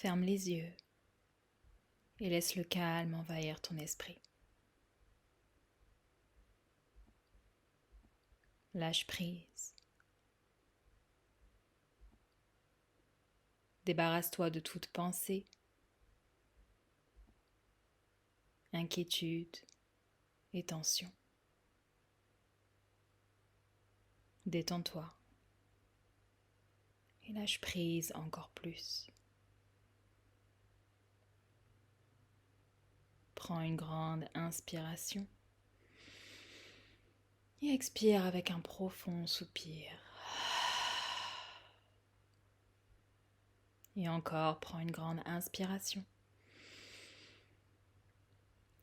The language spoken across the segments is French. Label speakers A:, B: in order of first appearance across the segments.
A: Ferme les yeux et laisse le calme envahir ton esprit. Lâche prise. Débarrasse-toi de toute pensée, inquiétude et tension. Détends-toi et lâche prise encore plus. Prends une grande inspiration et expire avec un profond soupir. Et encore, prends une grande inspiration.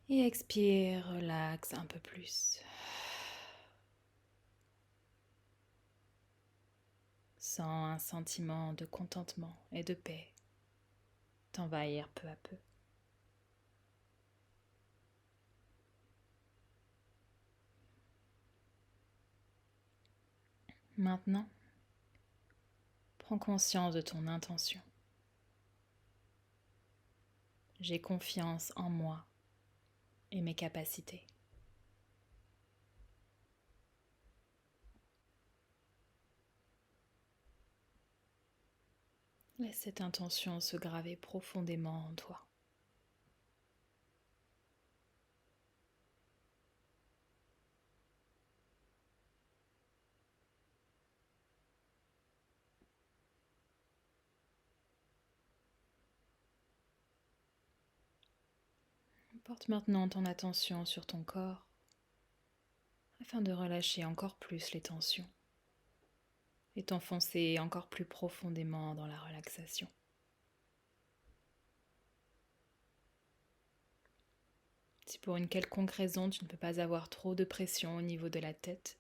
A: Et expire, relaxe un peu plus. Sens un sentiment de contentement et de paix t'envahir peu à peu. Maintenant, prends conscience de ton intention. J'ai confiance en moi et mes capacités. Laisse cette intention se graver profondément en toi. Porte maintenant ton attention sur ton corps afin de relâcher encore plus les tensions et t'enfoncer encore plus profondément dans la relaxation. Si pour une quelconque raison tu ne peux pas avoir trop de pression au niveau de la tête,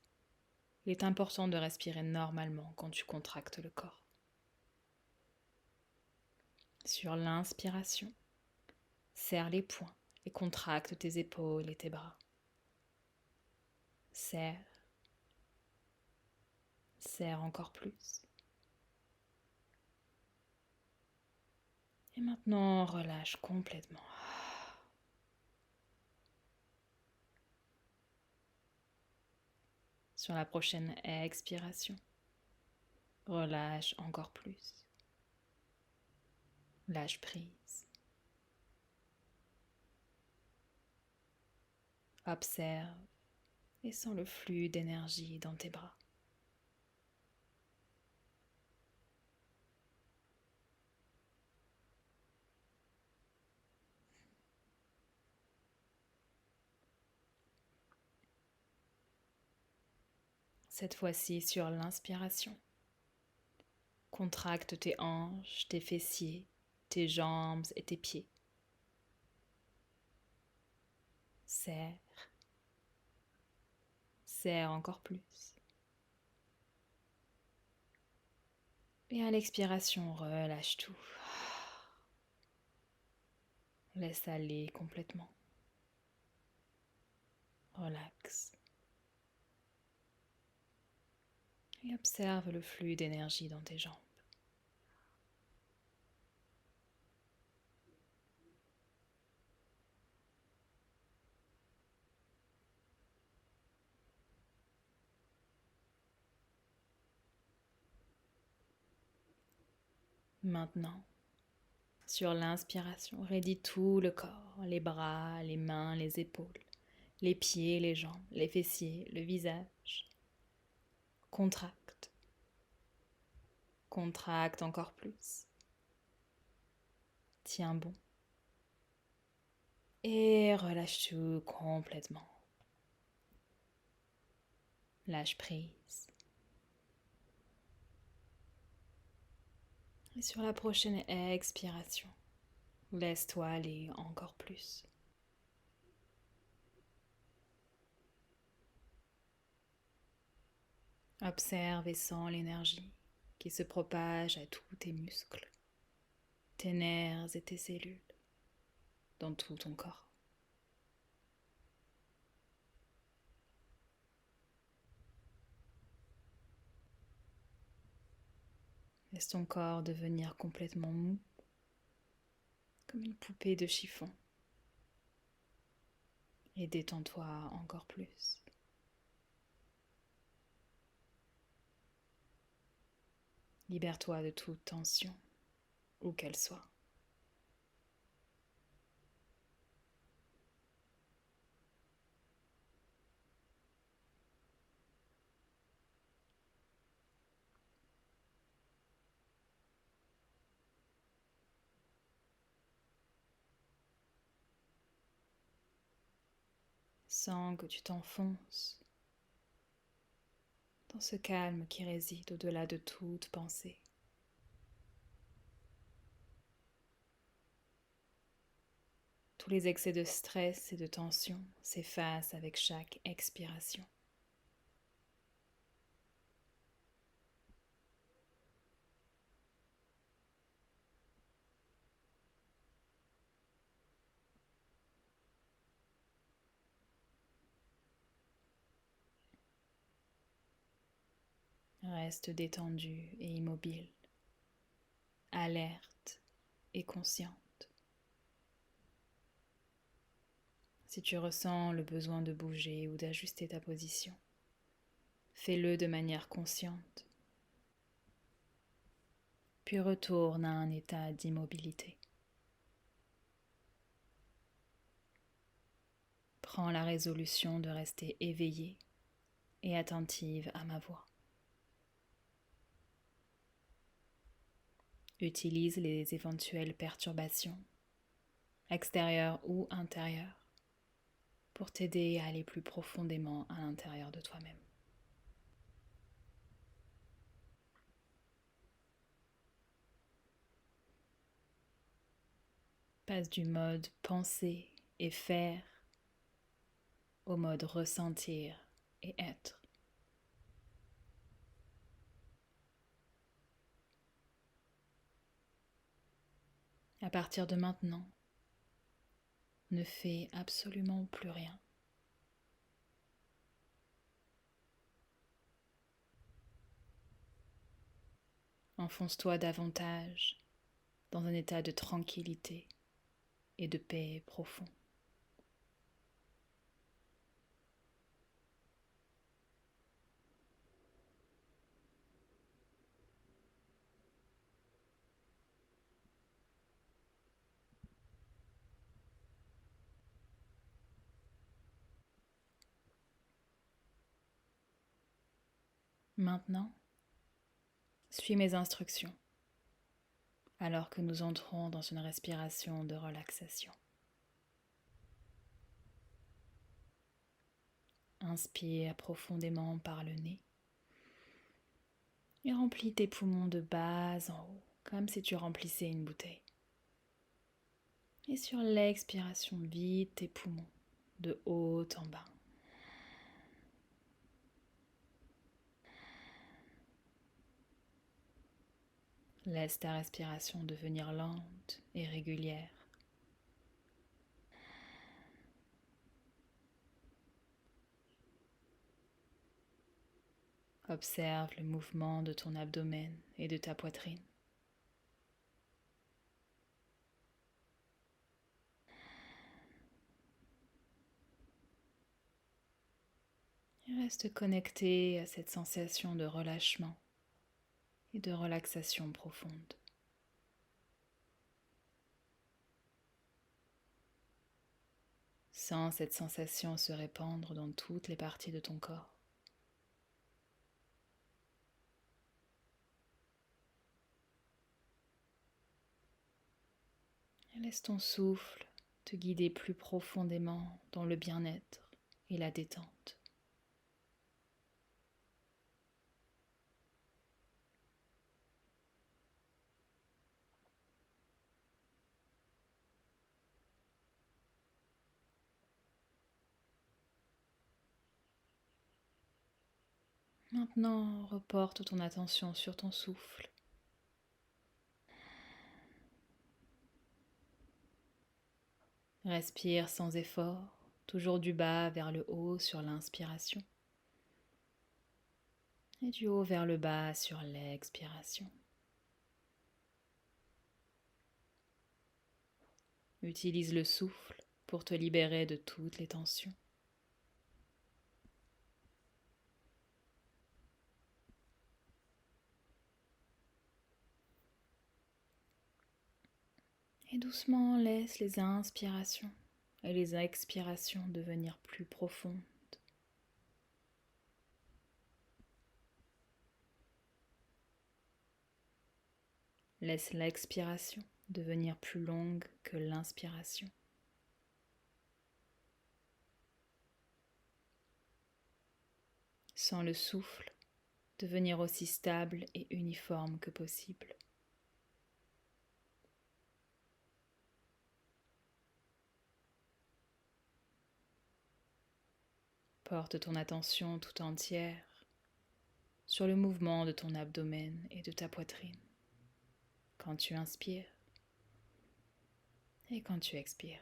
A: il est important de respirer normalement quand tu contractes le corps. Sur l'inspiration, serre les poings et contracte tes épaules et tes bras. Serre. Serre encore plus. Et maintenant, relâche complètement. Sur la prochaine expiration, relâche encore plus. Lâche prise. Observe et sens le flux d'énergie dans tes bras. Cette fois-ci, sur l'inspiration, contracte tes hanches, tes fessiers, tes jambes et tes pieds. Serre. Serre encore plus. Et à l'expiration, relâche tout. Laisse aller complètement. Relaxe. Et observe le flux d'énergie dans tes jambes. Maintenant, sur l'inspiration, raidis tout le corps, les bras, les mains, les épaules, les pieds, les jambes, les fessiers, le visage. Contracte. Contracte encore plus. Tiens bon. Et relâche tout complètement. Lâche prise. Et sur la prochaine expiration, laisse-toi aller encore plus. Observe et sens l'énergie qui se propage à tous tes muscles, tes nerfs et tes cellules, dans tout ton corps. Laisse ton corps devenir complètement mou comme une poupée de chiffon. Et détends-toi encore plus. Libère-toi de toute tension, où qu'elle soit. Sens que tu t'enfonces dans ce calme qui réside au-delà de toute pensée. Tous les excès de stress et de tension s'effacent avec chaque expiration. Reste détendu et immobile, alerte et consciente. Si tu ressens le besoin de bouger ou d'ajuster ta position, fais-le de manière consciente, puis retourne à un état d'immobilité. Prends la résolution de rester éveillée et attentive à ma voix. Utilise les éventuelles perturbations, extérieures ou intérieures, pour t'aider à aller plus profondément à l'intérieur de toi-même. Passe du mode penser et faire au mode ressentir et être. À partir de maintenant, ne fais absolument plus rien. Enfonce-toi davantage dans un état de tranquillité et de paix profond. Maintenant, suis mes instructions alors que nous entrons dans une respiration de relaxation. Inspire profondément par le nez et remplis tes poumons de bas en haut, comme si tu remplissais une bouteille. Et sur l'expiration, vide tes poumons de haut en bas. Laisse ta respiration devenir lente et régulière. Observe le mouvement de ton abdomen et de ta poitrine. Et reste connecté à cette sensation de relâchement et de relaxation profonde. Sens cette sensation se répandre dans toutes les parties de ton corps. Et laisse ton souffle te guider plus profondément dans le bien-être et la détente. Maintenant, reporte ton attention sur ton souffle. Respire sans effort, toujours du bas vers le haut sur l'inspiration et du haut vers le bas sur l'expiration. Utilise le souffle pour te libérer de toutes les tensions. Et doucement laisse les inspirations et les expirations devenir plus profondes. Laisse l'expiration devenir plus longue que l'inspiration. Sens le souffle devenir aussi stable et uniforme que possible. Porte ton attention tout entière sur le mouvement de ton abdomen et de ta poitrine quand tu inspires et quand tu expires.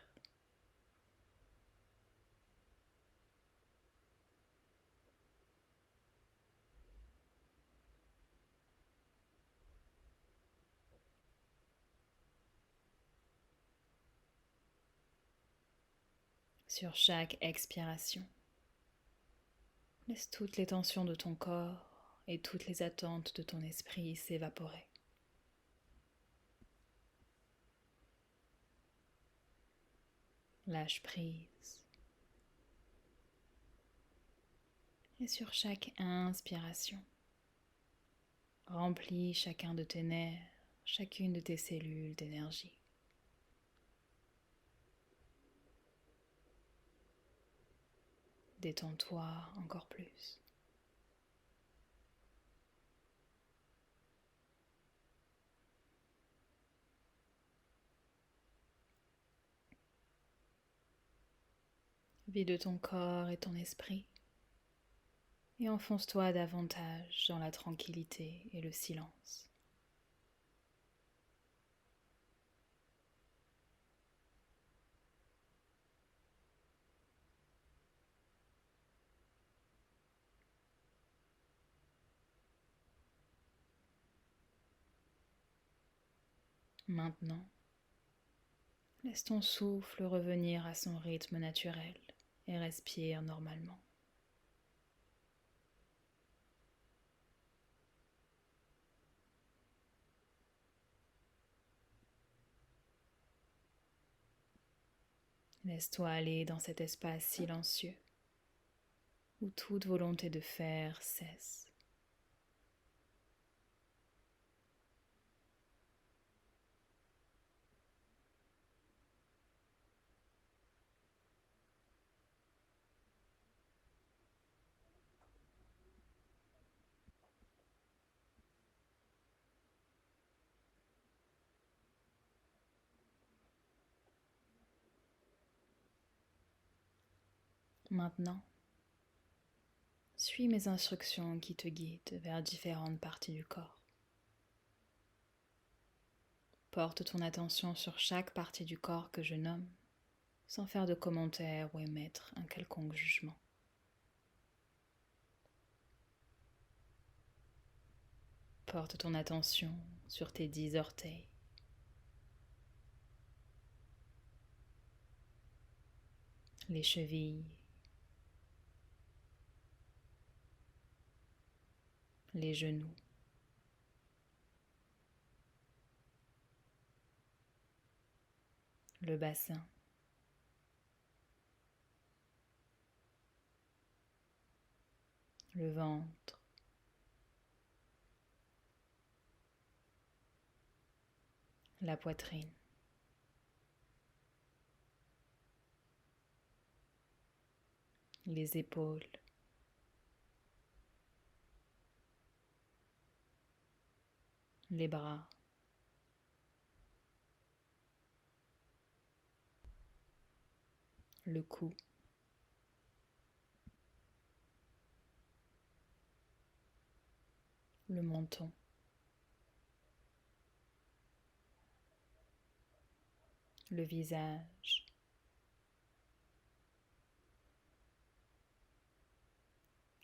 A: Sur chaque expiration, laisse toutes les tensions de ton corps et toutes les attentes de ton esprit s'évaporer. Lâche prise. Et sur chaque inspiration, remplis chacun de tes nerfs, chacune de tes cellules d'énergie. Détends-toi encore plus. Vide ton corps et ton esprit et enfonce-toi davantage dans la tranquillité et le silence. Maintenant, laisse ton souffle revenir à son rythme naturel et respire normalement. Laisse-toi aller dans cet espace silencieux où toute volonté de faire cesse. Maintenant, suis mes instructions qui te guident vers différentes parties du corps. Porte ton attention sur chaque partie du corps que je nomme, sans faire de commentaires ou émettre un quelconque jugement. Porte ton attention sur tes 10 orteils, les chevilles, les genoux, le bassin, le ventre, la poitrine, les épaules, les bras, le cou, le menton, le visage,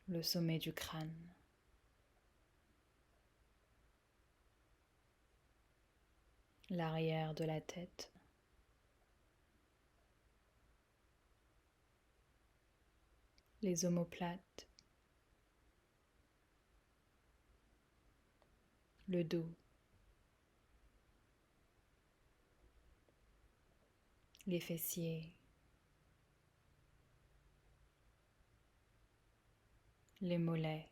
A: le sommet du crâne, l'arrière de la tête, les omoplates, le dos, les fessiers, les mollets,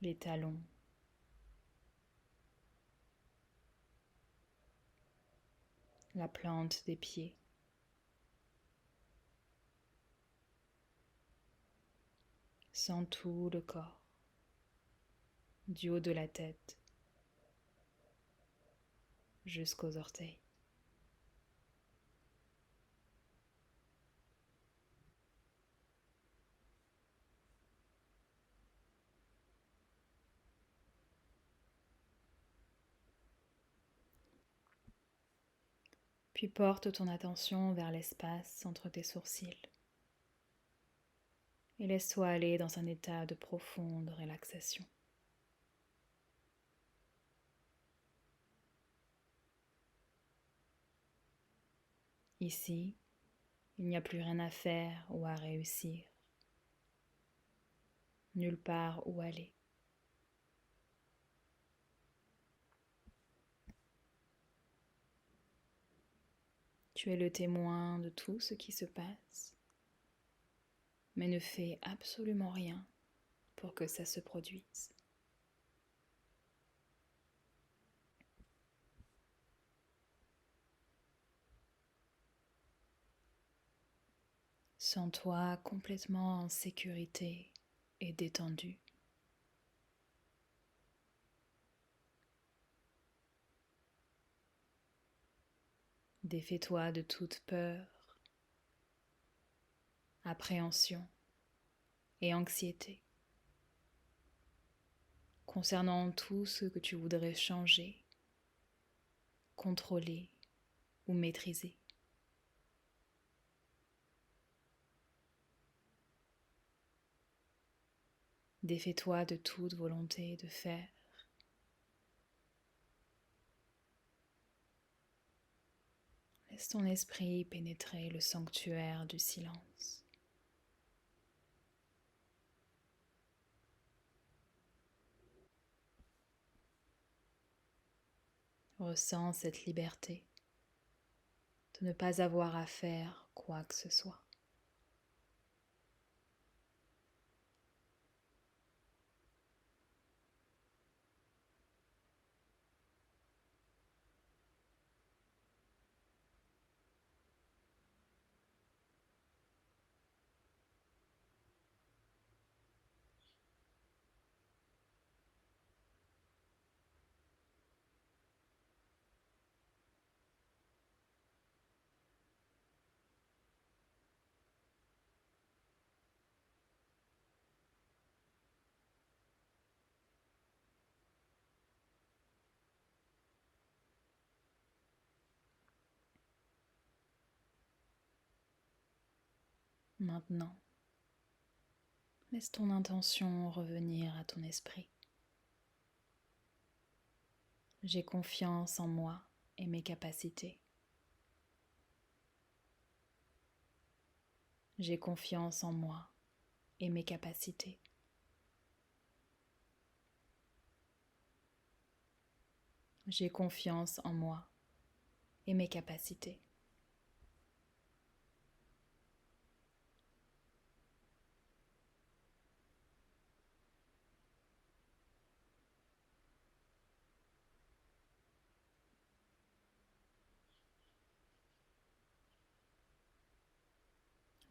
A: les talons, la plante des pieds. Sens tout le corps, du haut de la tête jusqu'aux orteils. Puis porte ton attention vers l'espace entre tes sourcils et laisse-toi aller dans un état de profonde relaxation. Ici, il n'y a plus rien à faire ou à réussir, nulle part où aller. Tu es le témoin de tout ce qui se passe, mais ne fais absolument rien pour que ça se produise. Sens-toi complètement en sécurité et détendu. Défais-toi de toute peur, appréhension et anxiété concernant tout ce que tu voudrais changer, contrôler ou maîtriser. Défais-toi de toute volonté de faire. Laisse ton esprit pénétrer le sanctuaire du silence. Ressens cette liberté de ne pas avoir à faire quoi que ce soit. Maintenant, laisse ton intention revenir à ton esprit. J'ai confiance en moi et mes capacités. J'ai confiance en moi et mes capacités. J'ai confiance en moi et mes capacités.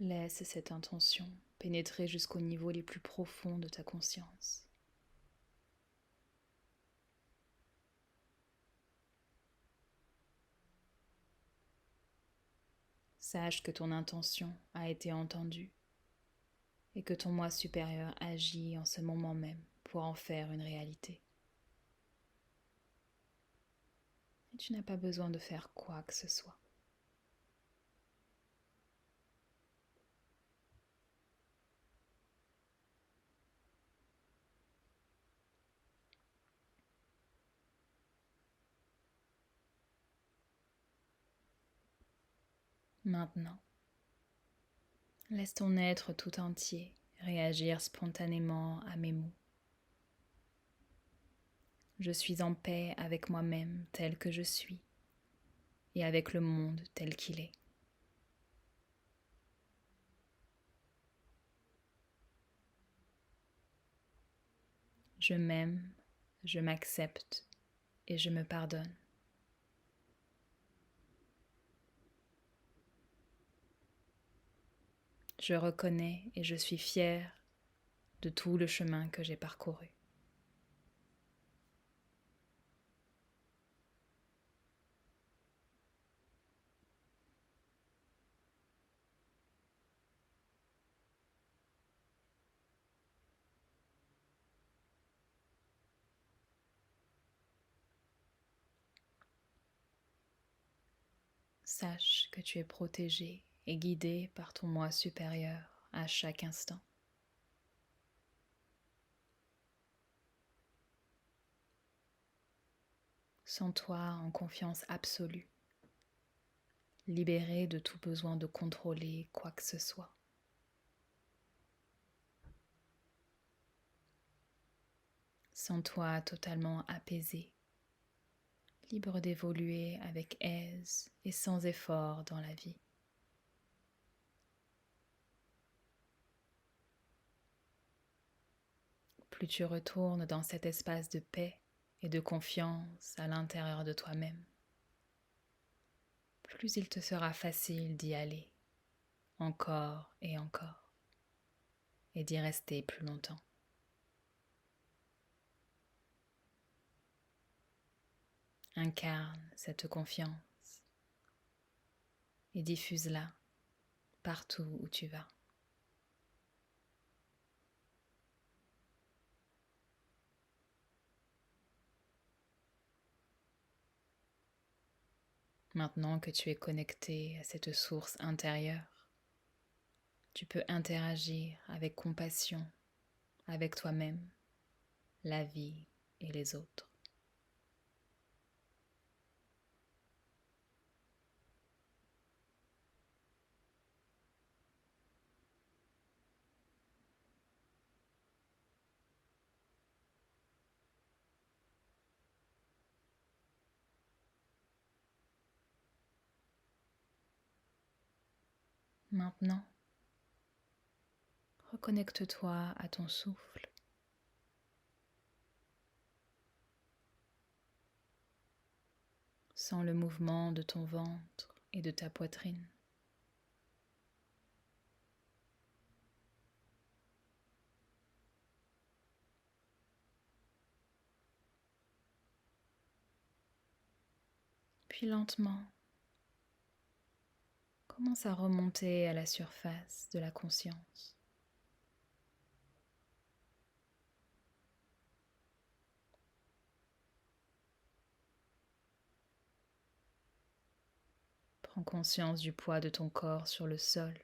A: Laisse cette intention pénétrer jusqu'aux niveaux les plus profonds de ta conscience. Sache que ton intention a été entendue et que ton moi supérieur agit en ce moment même pour en faire une réalité. Et tu n'as pas besoin de faire quoi que ce soit. Maintenant, laisse ton être tout entier réagir spontanément à mes mots. Je suis en paix avec moi-même tel que je suis et avec le monde tel qu'il est. Je m'aime, je m'accepte et je me pardonne. Je reconnais et je suis fière de tout le chemin que j'ai parcouru. Sache que tu es protégé et guidé par ton moi supérieur à chaque instant. Sens-toi en confiance absolue, libéré de tout besoin de contrôler quoi que ce soit. Sens-toi totalement apaisé, libre d'évoluer avec aise et sans effort dans la vie. Plus tu retournes dans cet espace de paix et de confiance à l'intérieur de toi-même, plus il te sera facile d'y aller, encore et d'y rester plus longtemps. Incarne cette confiance et diffuse-la partout où tu vas. Maintenant que tu es connecté à cette source intérieure, tu peux interagir avec compassion avec toi-même, la vie et les autres. Maintenant, reconnecte-toi à ton souffle. Sens le mouvement de ton ventre et de ta poitrine. Puis lentement, commence à remonter à la surface de la conscience. Prends conscience du poids de ton corps sur le sol,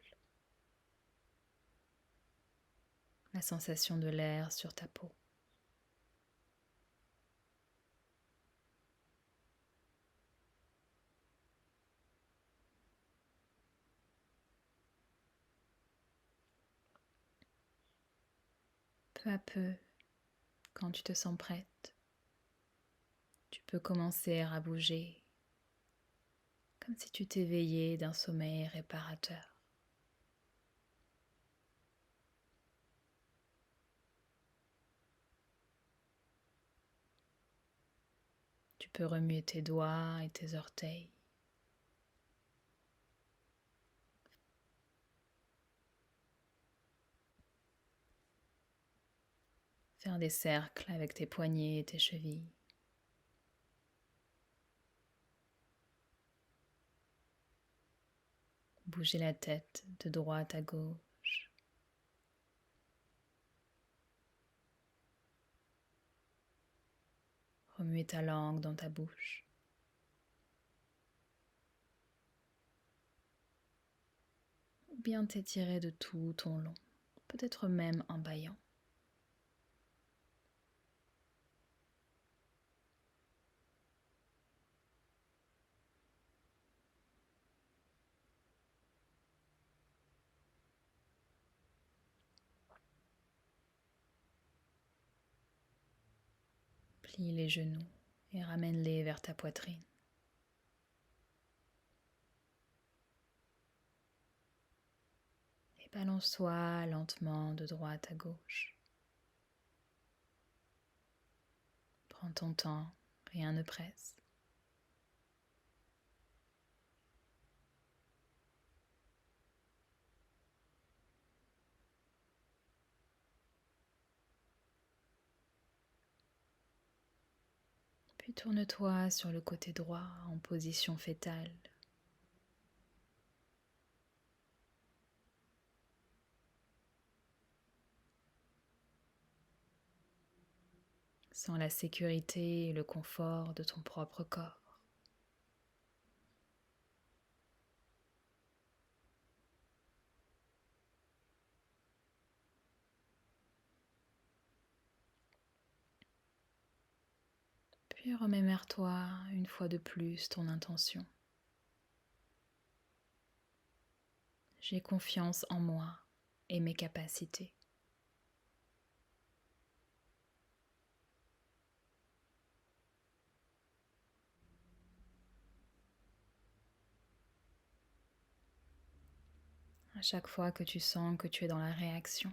A: la sensation de l'air sur ta peau. Peu à peu, quand tu te sens prête, tu peux commencer à bouger comme si tu t'éveillais d'un sommeil réparateur. Tu peux remuer tes doigts et tes orteils. Faire des cercles avec tes poignets et tes chevilles. Bouger la tête de droite à gauche. Remuer ta langue dans ta bouche. Ou bien t'étirer de tout ton long, peut-être même en bâillant. Plie les genoux et ramène-les vers ta poitrine. Et balance-toi lentement de droite à gauche. Prends ton temps, rien ne presse. Puis tourne-toi sur le côté droit en position fétale. Sens la sécurité et le confort de ton propre corps. Puis remémore-toi une fois de plus ton intention. J'ai confiance en moi et mes capacités. À chaque fois que tu sens que tu es dans la réaction,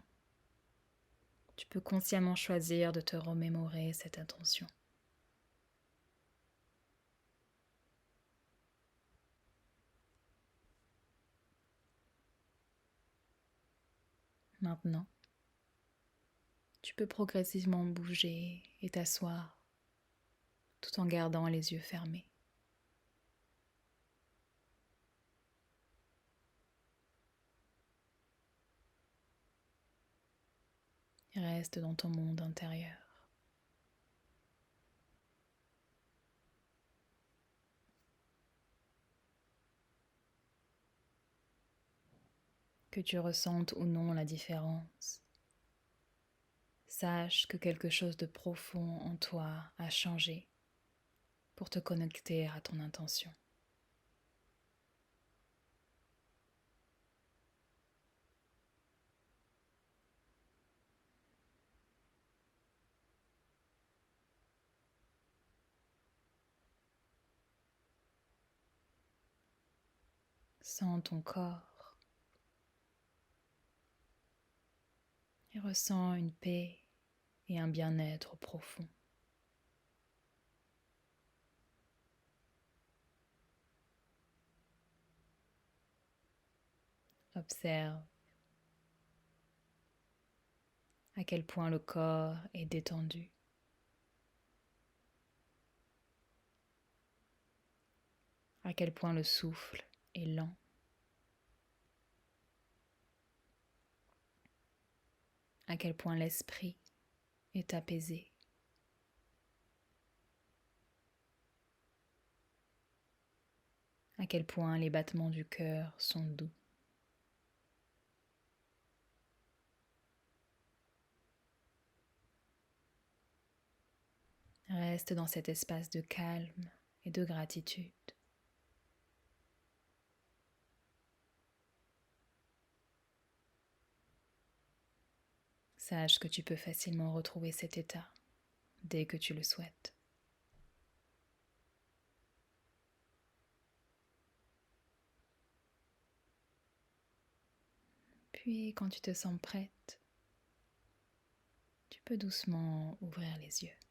A: tu peux consciemment choisir de te remémorer cette intention. Maintenant, tu peux progressivement bouger et t'asseoir tout en gardant les yeux fermés. Reste dans ton monde intérieur. Que tu ressentes ou non la différence, sache que quelque chose de profond en toi a changé pour te connecter à ton intention. Sens ton corps et ressens une paix et un bien-être profond. Observe à quel point le corps est détendu. À quel point le souffle est lent. À quel point l'esprit est apaisé. À quel point les battements du cœur sont doux. Reste dans cet espace de calme et de gratitude. Sache que tu peux facilement retrouver cet état dès que tu le souhaites. Puis, quand tu te sens prête, tu peux doucement ouvrir les yeux.